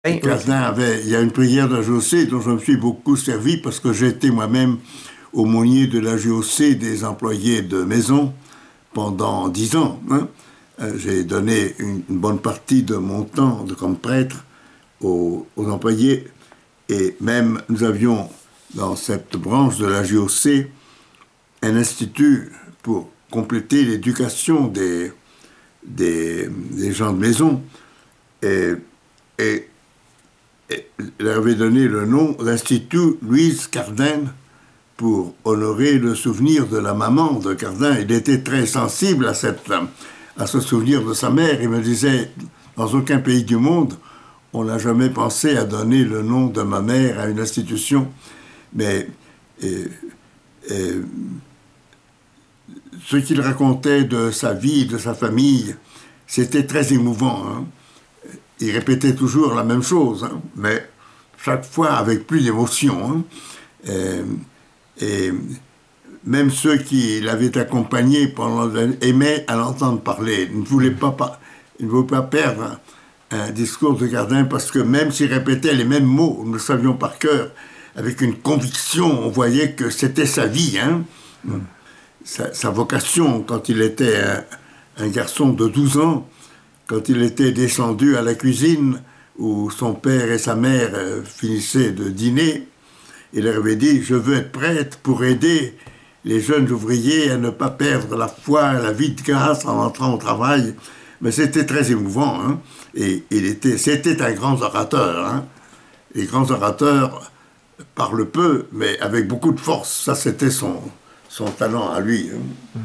Le Oui. Cardin il y a une prière de la JOC dont je me suis beaucoup servi parce que j'étais moi-même aumônier de la JOC des employés de maison pendant 10 ans, hein. J'ai donné une bonne partie de mon temps comme prêtre aux employés et même nous avions dans cette branche de la JOC un institut pour compléter l'éducation des gens de maison et, et il avait donné le nom d'Institut Louise Cardin pour honorer le souvenir de la maman de Cardin. Il était très sensible à ce souvenir de sa mère. Il me disait, dans aucun pays du monde, on n'a jamais pensé à donner le nom de ma mère à une institution. Mais et ce qu'il racontait de sa vie, de sa famille, c'était très émouvant, hein. Il répétait toujours la même chose, hein, mais chaque fois avec plus d'émotion, hein. Et même ceux qui l'avaient accompagné aimaient à l'entendre parler. Ils ne voulaient pas perdre un discours de Cardin parce que même s'il répétait les mêmes mots, nous le savions par cœur, avec une conviction, on voyait que c'était sa vie, hein. Sa vocation quand il était un garçon de 12 ans, quand il était descendu à la cuisine où son père et sa mère finissaient de dîner, il leur avait dit « Je veux être prêtre pour aider les jeunes ouvriers à ne pas perdre la foi, la vie de grâce en entrant au travail. » Mais c'était très émouvant, hein. Et c'était un grand orateur, hein. Les grands orateurs parlent peu, mais avec beaucoup de force. Ça, c'était son talent à lui, hein.